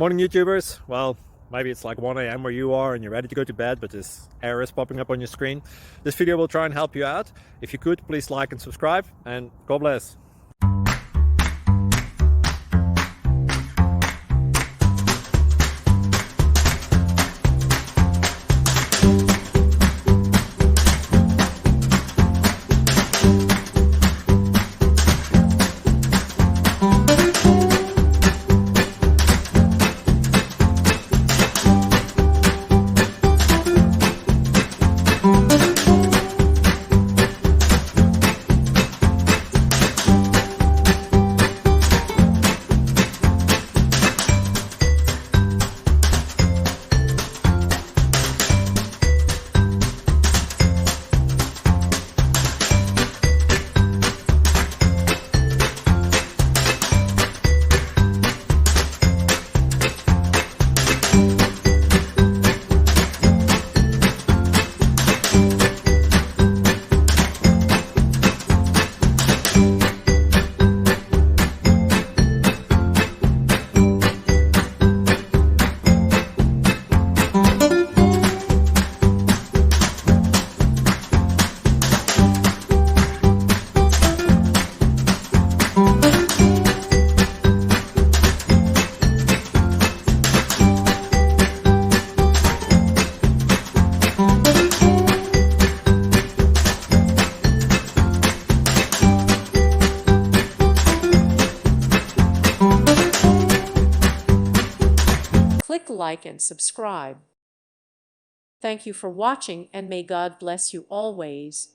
Morning YouTubers. Well, maybe it's like 1 a.m. where you are and you're ready to go to bed, but this error is popping up on your screen. This video will try and help you out. If you could, please like and subscribe, and God bless. Click like and subscribe. Thank you for watching, and may God bless you always.